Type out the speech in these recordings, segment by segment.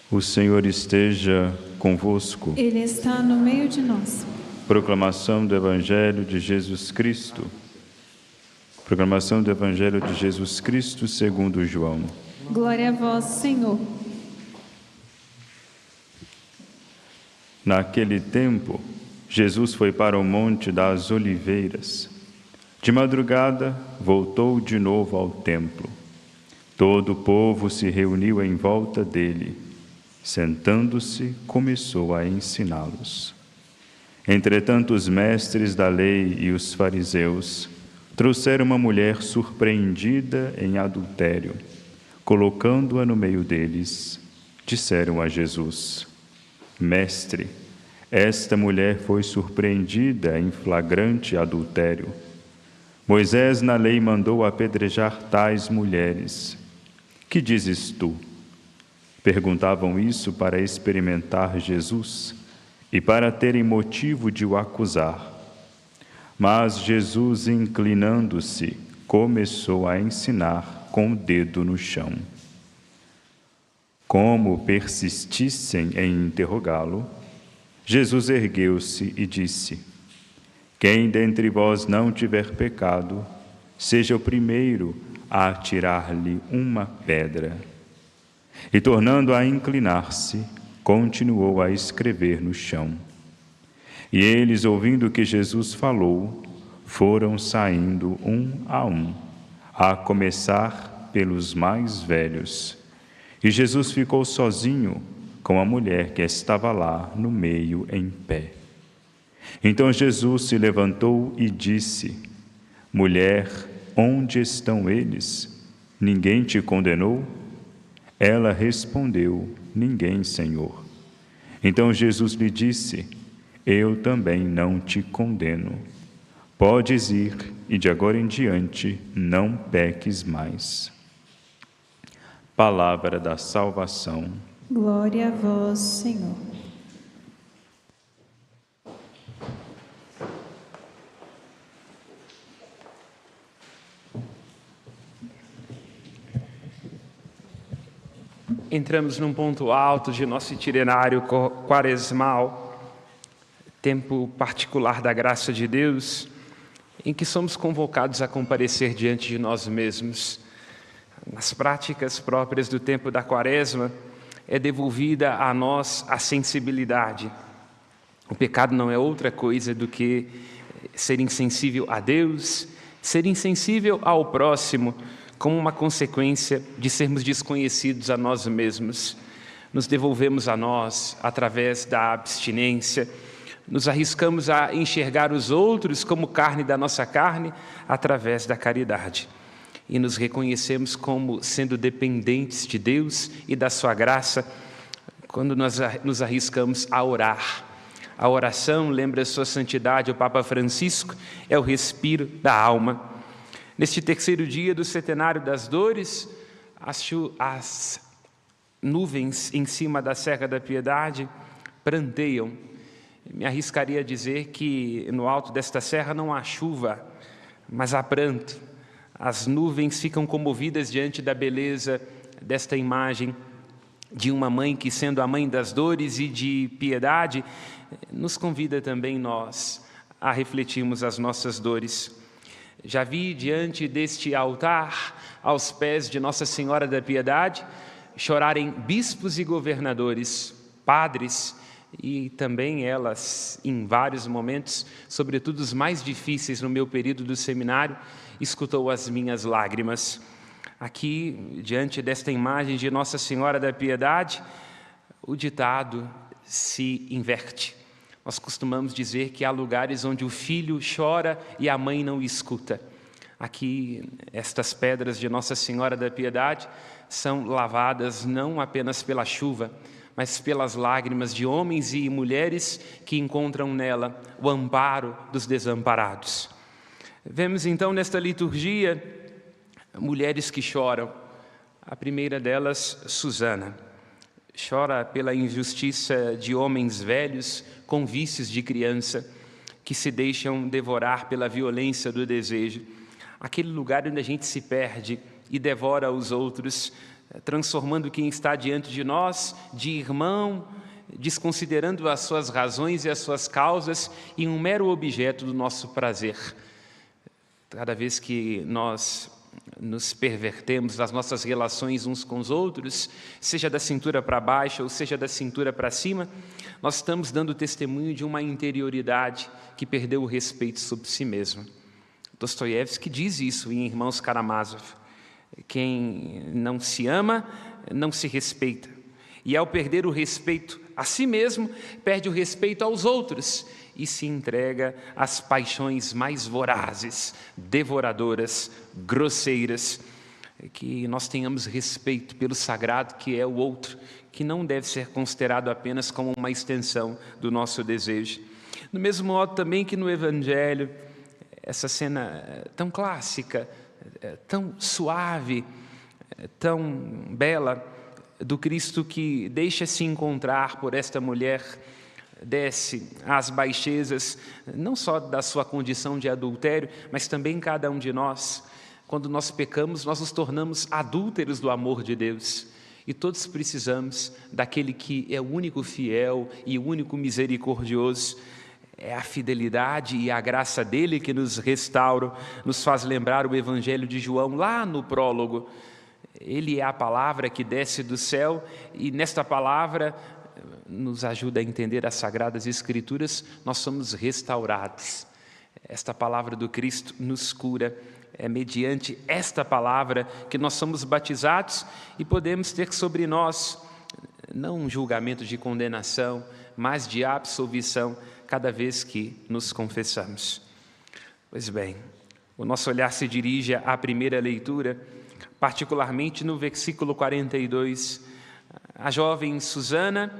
O Senhor esteja convosco. Ele está no meio de nós. Proclamação do Evangelho de Jesus Cristo. Proclamação do Evangelho de Jesus Cristo segundo João. Glória a vós, Senhor. Naquele tempo, Jesus foi para o Monte das Oliveiras. De madrugada, voltou de novo ao templo. Todo o povo se reuniu em volta dele. Sentando-se, começou a ensiná-los. Entretanto, os mestres da lei e os fariseus trouxeram uma mulher surpreendida em adultério. Colocando-a no meio deles, disseram a Jesus: Mestre, esta mulher foi surpreendida em flagrante adultério. Moisés na lei mandou apedrejar tais mulheres. Que dizes tu? Perguntavam isso para experimentar Jesus e para terem motivo de o acusar. Mas Jesus, inclinando-se, começou a ensinar com o dedo no chão. Como persistissem em interrogá-lo, Jesus ergueu-se e disse: Quem dentre vós não tiver pecado, seja o primeiro a atirar-lhe uma pedra. E, tornando a inclinar-se, continuou a escrever no chão. E eles, ouvindo que Jesus falou, foram saindo um, a começar pelos mais velhos. E Jesus ficou sozinho com a mulher que estava lá no meio em pé. Então Jesus se levantou e disse: Mulher, onde estão eles? Ninguém te condenou? Ela respondeu: Ninguém, Senhor. Então Jesus lhe disse: Eu também não te condeno. Podes ir e de agora em diante não peques mais. Palavra da salvação. Glória a vós, Senhor. Entramos num ponto alto de nosso itinerário quaresmal, tempo particular da graça de Deus, em que somos convocados a comparecer diante de nós mesmos. Nas práticas próprias do tempo da quaresma, é devolvida a nós a sensibilidade. O pecado não é outra coisa do que ser insensível a Deus, ser insensível ao próximo, como uma consequência de sermos desconhecidos a nós mesmos. Nos devolvemos a nós através da abstinência, nos arriscamos a enxergar os outros como carne da nossa carne através da caridade. E nos reconhecemos como sendo dependentes de Deus e da sua graça quando nós nos arriscamos a orar. A oração, lembra sua santidade, o Papa Francisco, é o respiro da alma. Neste terceiro dia do Centenário das Dores, as nuvens em cima da Serra da Piedade pranteiam. Me arriscaria a dizer que no alto desta serra não há chuva, mas há pranto. As nuvens ficam comovidas diante da beleza desta imagem de uma mãe que, sendo a mãe das dores e de piedade, nos convida também nós a refletirmos as nossas dores. Já vi diante deste altar, aos pés de Nossa Senhora da Piedade, chorarem bispos e governadores, padres, e também elas, em vários momentos, sobretudo os mais difíceis no meu período do seminário, escutou as minhas lágrimas. Aqui, diante desta imagem de Nossa Senhora da Piedade, o ditado se inverte. Nós costumamos dizer que há lugares onde o filho chora e a mãe não escuta. Aqui, estas pedras de Nossa Senhora da Piedade são lavadas não apenas pela chuva, mas pelas lágrimas de homens e mulheres que encontram nela o amparo dos desamparados. Vemos então nesta liturgia mulheres que choram. A primeira delas, Susana. Chora pela injustiça de homens velhos com vícios de criança, que se deixam devorar pela violência do desejo. Aquele lugar onde a gente se perde e devora os outros, transformando quem está diante de nós de irmão, desconsiderando as suas razões e as suas causas em um mero objeto do nosso prazer. Cada vez que nós nos pervertemos nas nossas relações uns com os outros, seja da cintura para baixo ou seja da cintura para cima, nós estamos dando testemunho de uma interioridade que perdeu o respeito sobre si mesma. Dostoiévski diz isso em Irmãos Karamazov: quem não se ama, não se respeita. E ao perder o respeito a si mesmo, perde o respeito aos outros e se entrega às paixões mais vorazes, devoradoras, grosseiras. Que nós tenhamos respeito pelo sagrado que é o outro, que não deve ser considerado apenas como uma extensão do nosso desejo. Do mesmo modo também que no Evangelho, essa cena tão clássica, tão suave, tão bela, do Cristo que deixa-se encontrar por esta mulher, desce às baixezas, não só da sua condição de adultério, mas também cada um de nós. Quando nós pecamos, nós nos tornamos adúlteros do amor de Deus. E todos precisamos daquele que é o único fiel e o único misericordioso. É a fidelidade e a graça dele que nos restauram, nos faz lembrar o Evangelho de João, lá no prólogo. Ele é a palavra que desce do céu e nesta palavra nos ajuda a entender as Sagradas Escrituras, nós somos restaurados. Esta palavra do Cristo nos cura. É mediante esta palavra que nós somos batizados e podemos ter sobre nós, não um julgamento de condenação, mas de absolvição, cada vez que nos confessamos. Pois bem, o nosso olhar se dirige à primeira leitura, particularmente no versículo 42. A jovem Susana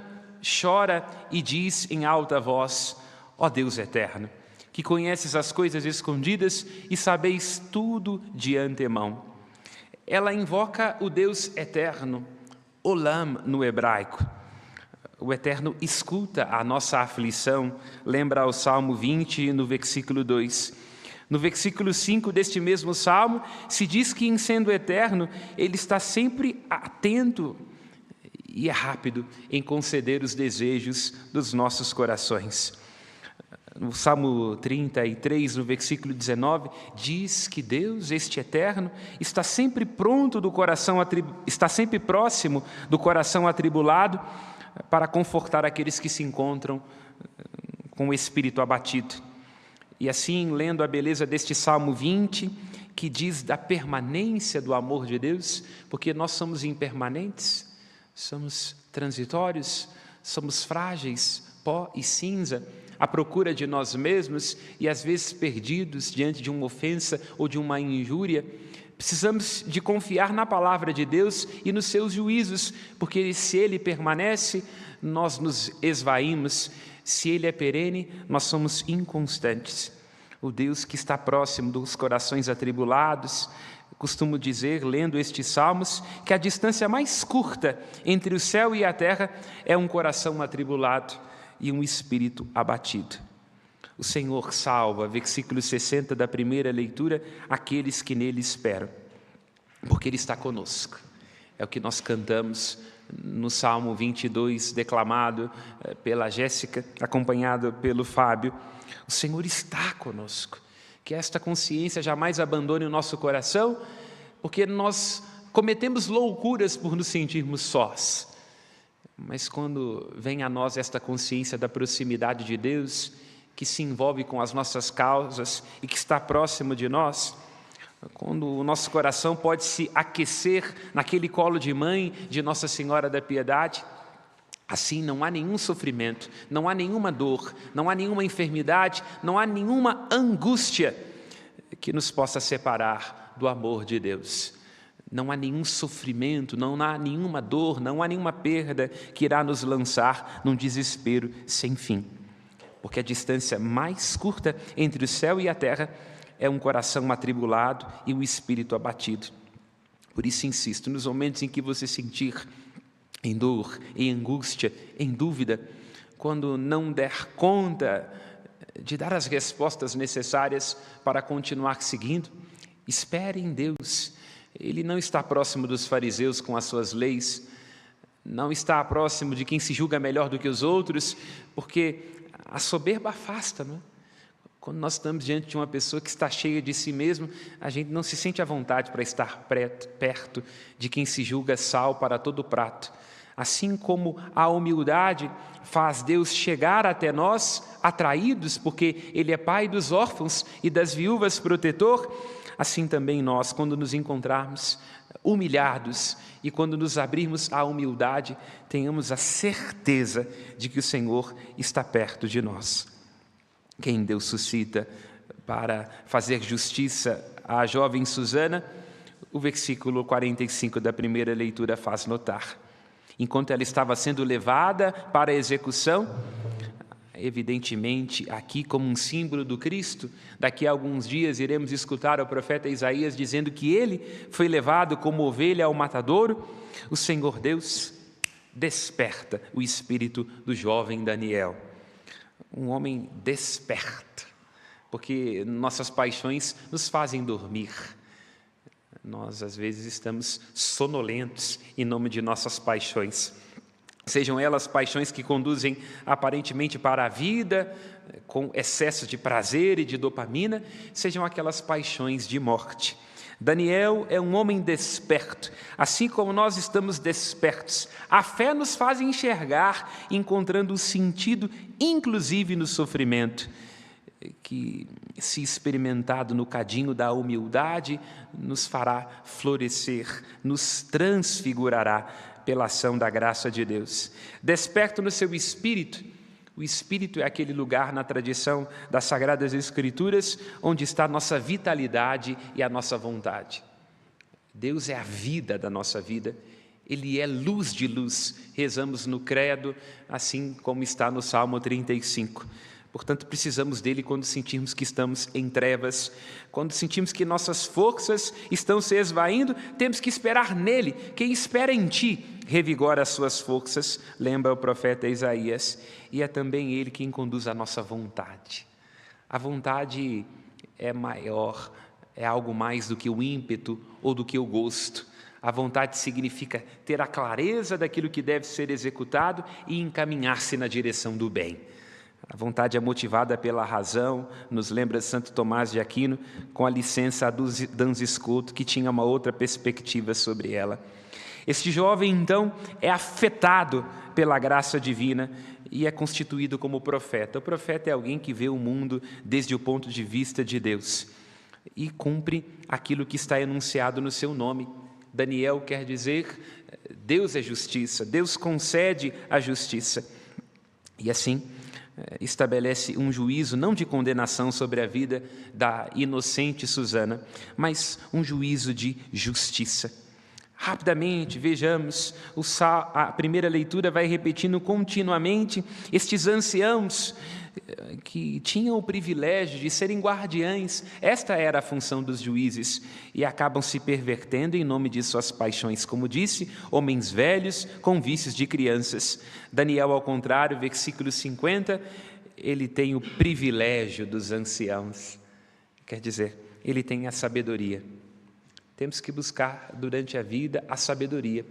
chora e diz em alta voz: ó Deus eterno, que conheces as coisas escondidas e sabeis tudo de antemão. Ela invoca o Deus eterno, Olam no hebraico. O Eterno escuta a nossa aflição, lembra o Salmo 20, no versículo 2. No versículo 5 deste mesmo Salmo, se diz que, em sendo eterno, Ele está sempre atento e é rápido em conceder os desejos dos nossos corações. No Salmo 33, no versículo 19, diz que Deus, este eterno, está sempre pronto do coração, está sempre próximo do coração atribulado, para confortar aqueles que se encontram com o espírito abatido. E assim, lendo a beleza deste Salmo 20, que diz da permanência do amor de Deus, porque nós somos impermanentes, somos transitórios, somos frágeis, pó e cinza, à procura de nós mesmos e às vezes perdidos diante de uma ofensa ou de uma injúria. Precisamos de confiar na palavra de Deus e nos seus juízos, porque se Ele permanece, nós nos esvaímos. Se Ele é perene, nós somos inconstantes. O Deus que está próximo dos corações atribulados, costumo dizer, lendo estes salmos, que a distância mais curta entre o céu e a terra é um coração atribulado e um espírito abatido. O Senhor salva, versículo 60 da primeira leitura, aqueles que nele esperam, porque Ele está conosco. É o que nós cantamos no Salmo 22, declamado pela Jéssica, acompanhado pelo Fábio. O Senhor está conosco. Que esta consciência jamais abandone o nosso coração, porque nós cometemos loucuras por nos sentirmos sós. Mas quando vem a nós esta consciência da proximidade de Deus, que se envolve com as nossas causas e que está próximo de nós, quando o nosso coração pode se aquecer naquele colo de mãe de Nossa Senhora da Piedade, assim não há nenhum sofrimento, não há nenhuma dor, não há nenhuma enfermidade, não há nenhuma angústia que nos possa separar do amor de Deus. Não há nenhum sofrimento, não há nenhuma dor, não há nenhuma perda que irá nos lançar num desespero sem fim. Porque a distância mais curta entre o céu e a terra é um coração atribulado e um espírito abatido. Por isso insisto, nos momentos em que você sentir em dor, em angústia, em dúvida, quando não der conta de dar as respostas necessárias para continuar seguindo, espere em Deus. Ele não está próximo dos fariseus com as suas leis, não está próximo de quem se julga melhor do que os outros, porque a soberba afasta, não é? Quando nós estamos diante de uma pessoa que está cheia de si mesmo, a gente não se sente à vontade para estar perto de quem se julga sal para todo o prato. Assim como a humildade faz Deus chegar até nós, atraídos, porque Ele é Pai dos órfãos e das viúvas protetor, assim também nós, quando nos encontrarmos humilhados e quando nos abrirmos à humildade, tenhamos a certeza de que o Senhor está perto de nós. Quem Deus suscita para fazer justiça à jovem Susana, o versículo 45 da primeira leitura faz notar. Enquanto ela estava sendo levada para a execução, evidentemente aqui como um símbolo do Cristo, daqui a alguns dias iremos escutar o profeta Isaías dizendo que ele foi levado como ovelha ao matadouro, o Senhor Deus desperta o espírito do jovem Daniel. Um homem desperto, porque nossas paixões nos fazem dormir. Nós, às vezes, estamos sonolentos em nome de nossas paixões. Sejam elas paixões que conduzem aparentemente para a vida, com excesso de prazer e de dopamina, sejam aquelas paixões de morte. Daniel é um homem desperto, assim como nós estamos despertos. A fé nos faz enxergar, encontrando o sentido, inclusive no sofrimento, que, se experimentado no cadinho da humildade, nos fará florescer, nos transfigurará pela ação da graça de Deus. Desperto no seu espírito. O espírito é aquele lugar na tradição das Sagradas Escrituras onde está a nossa vitalidade e a nossa vontade. Deus é a vida da nossa vida, Ele é luz de luz. Rezamos no credo, assim como está no Salmo 35. Portanto, precisamos dele quando sentirmos que estamos em trevas, quando sentimos que nossas forças estão se esvaindo, temos que esperar nele. Quem espera em ti revigora as suas forças, lembra o profeta Isaías, e é também ele quem conduz a nossa vontade. A vontade é maior, é algo mais do que o ímpeto ou do que o gosto. A vontade significa ter a clareza daquilo que deve ser executado e encaminhar-se na direção do bem. A vontade é motivada pela razão, nos lembra Santo Tomás de Aquino, com a licença a Duns Scotus, que tinha uma outra perspectiva sobre ela. Este jovem, então, é afetado pela graça divina e é constituído como profeta. O profeta é alguém que vê o mundo desde o ponto de vista de Deus e cumpre aquilo que está enunciado no seu nome. Daniel quer dizer, Deus é justiça, Deus concede a justiça. E assim, estabelece um juízo não de condenação sobre a vida da inocente Susana, mas um juízo de justiça. Rapidamente, vejamos, a primeira leitura vai repetindo continuamente estes anciãos que tinham o privilégio de serem guardiães. Esta era a função dos juízes e acabam se pervertendo em nome de suas paixões. Como disse, homens velhos com vícios de crianças. Daniel, ao contrário, versículo 50, ele tem o privilégio dos anciãos. Quer dizer, ele tem a sabedoria. Temos que buscar durante a vida a sabedoria,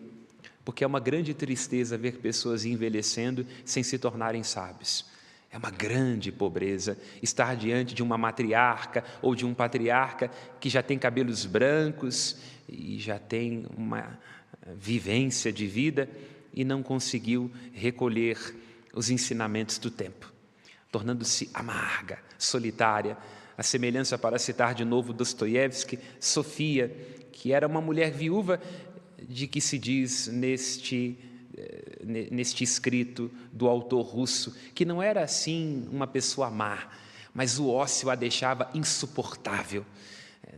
porque é uma grande tristeza ver pessoas envelhecendo sem se tornarem sábios. É uma grande pobreza estar diante de uma matriarca ou de um patriarca que já tem cabelos brancos e já tem uma vivência de vida e não conseguiu recolher os ensinamentos do tempo, tornando-se amarga, solitária. A semelhança, para citar de novo Dostoiévski, Sofia, que era uma mulher viúva, de que se diz neste escrito do autor russo, que não era assim uma pessoa má, mas o ócio a deixava insuportável.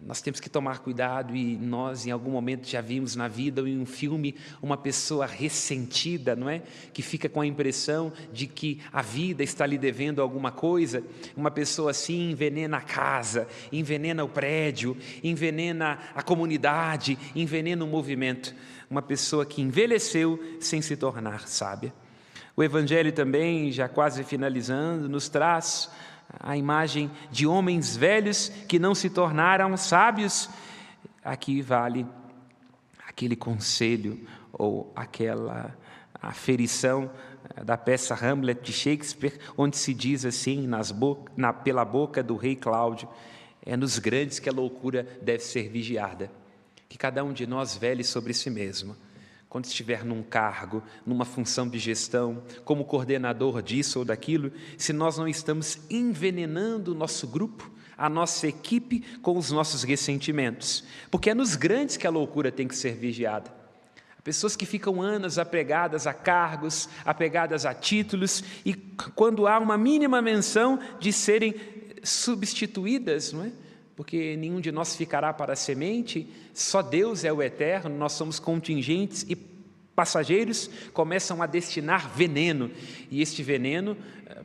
Nós temos que tomar cuidado, e nós em algum momento já vimos na vida ou em um filme uma pessoa ressentida, não é? Que fica com a impressão de que a vida está lhe devendo alguma coisa. Uma pessoa assim envenena a casa, envenena o prédio, envenena a comunidade, envenena o movimento. Uma pessoa que envelheceu sem se tornar sábia. O Evangelho também, já quase finalizando, nos traz a imagem de homens velhos que não se tornaram sábios. Aqui vale aquele conselho ou aquela aferição da peça Hamlet de Shakespeare, onde se diz assim, pela boca do rei Cláudio: é nos grandes que a loucura deve ser vigiada. Que cada um de nós vele sobre si mesmo. Quando estiver num cargo, numa função de gestão, como coordenador disso ou daquilo, se nós não estamos envenenando o nosso grupo, a nossa equipe, com os nossos ressentimentos. Porque é nos grandes que a loucura tem que ser vigiada. Pessoas que ficam anos apegadas a cargos, apegadas a títulos, e quando há uma mínima menção de serem substituídas, não é? Porque nenhum de nós ficará para a semente, só Deus é o eterno, nós somos contingentes e passageiros, começam a destinar veneno, e este veneno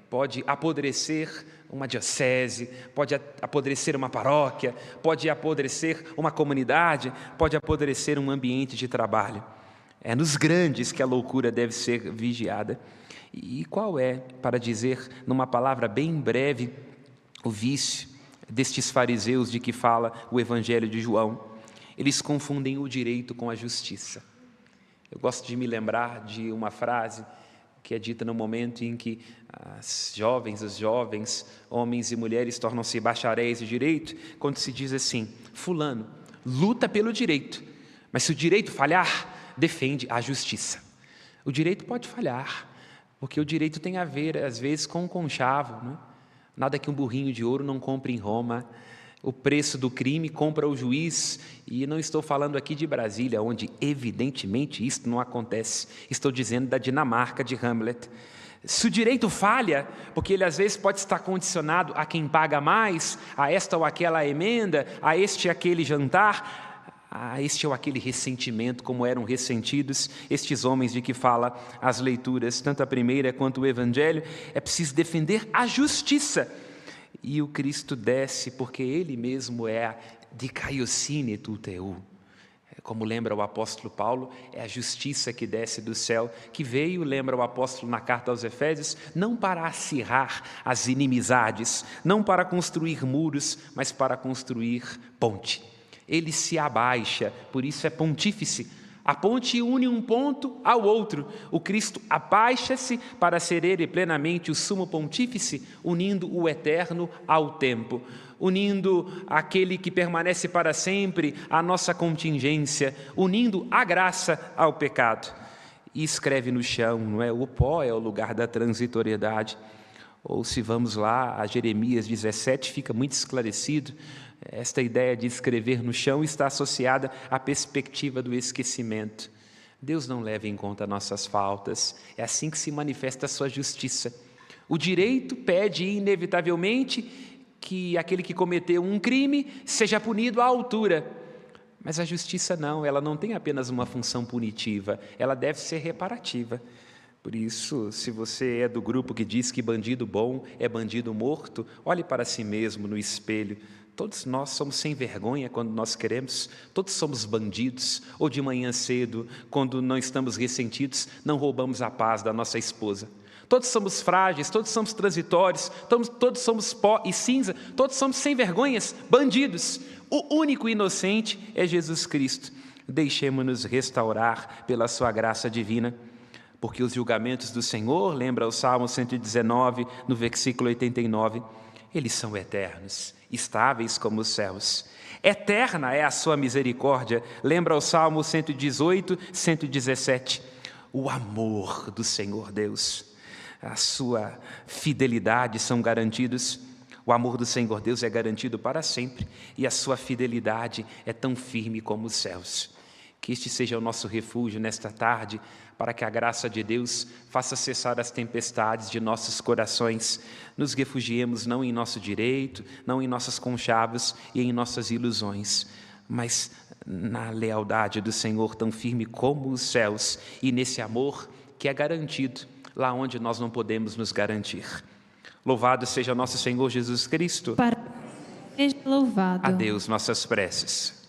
pode apodrecer uma diocese, pode apodrecer uma paróquia, pode apodrecer uma comunidade, pode apodrecer um ambiente de trabalho. É nos grandes que a loucura deve ser vigiada. E qual é, para dizer numa palavra bem breve, o vício destes fariseus de que fala o Evangelho de João? Eles confundem o direito com a justiça. Eu gosto de me lembrar de uma frase que é dita no momento em que os jovens, homens e mulheres, tornam-se bacharéis de direito, quando se diz assim: fulano luta pelo direito, mas se o direito falhar, defende a justiça. O direito pode falhar, porque o direito tem a ver, às vezes, com um conchavo, né? Nada que um burrinho de ouro não compre em Roma. O preço do crime compra o juiz, e não estou falando aqui de Brasília, onde evidentemente isso não acontece. Estou dizendo da Dinamarca de Hamlet. Se o direito falha, porque ele às vezes pode estar condicionado a quem paga mais, a esta ou aquela emenda, a este e aquele jantar, a este ou aquele ressentimento, como eram ressentidos estes homens de que fala as leituras, tanto a primeira quanto o Evangelho. É preciso defender a justiça. E o Cristo desce, porque Ele mesmo é a dikaiosine tu teu. Como lembra o apóstolo Paulo, é a justiça que desce do céu, que veio, lembra o apóstolo na carta aos Efésios, não para acirrar as inimizades, não para construir muros, mas para construir ponte. Ele se abaixa, por isso é pontífice. A ponte une um ponto ao outro. O Cristo abaixa-se para ser Ele plenamente o sumo pontífice, unindo o eterno ao tempo, unindo aquele que permanece para sempre à nossa contingência, unindo a graça ao pecado. E escreve no chão, não é? O pó é o lugar da transitoriedade. Ou se vamos lá a Jeremias 17, fica muito esclarecido. Esta ideia de escrever no chão está associada à perspectiva do esquecimento. Deus não leva em conta nossas faltas, é assim que se manifesta a sua justiça. O direito pede inevitavelmente que aquele que cometeu um crime seja punido à altura, mas a justiça não, ela não tem apenas uma função punitiva, ela deve ser reparativa. Por isso, se você é do grupo que diz que bandido bom é bandido morto, olhe para si mesmo no espelho. Todos nós somos sem vergonha quando nós queremos, todos somos bandidos, ou de manhã cedo, quando não estamos ressentidos, não roubamos a paz da nossa esposa. Todos somos frágeis, todos somos transitórios, todos somos pó e cinza, todos somos sem vergonhas, bandidos. O único inocente é Jesus Cristo. Deixemo-nos restaurar pela sua graça divina, porque os julgamentos do Senhor, lembra o Salmo 119, no versículo 89, eles são eternos, estáveis como os céus. Eterna é a sua misericórdia, lembra o Salmo 118, 117. O amor do Senhor Deus, a sua fidelidade são garantidos. O amor do Senhor Deus é garantido para sempre, e a sua fidelidade é tão firme como os céus. Que este seja o nosso refúgio nesta tarde, para que a graça de Deus faça cessar as tempestades de nossos corações. Nos refugiemos não em nosso direito, não em nossos conchavos e em nossas ilusões, mas na lealdade do Senhor tão firme como os céus, e nesse amor que é garantido lá onde nós não podemos nos garantir. Louvado seja nosso Senhor Jesus Cristo. Seja louvado. A Deus nossas preces.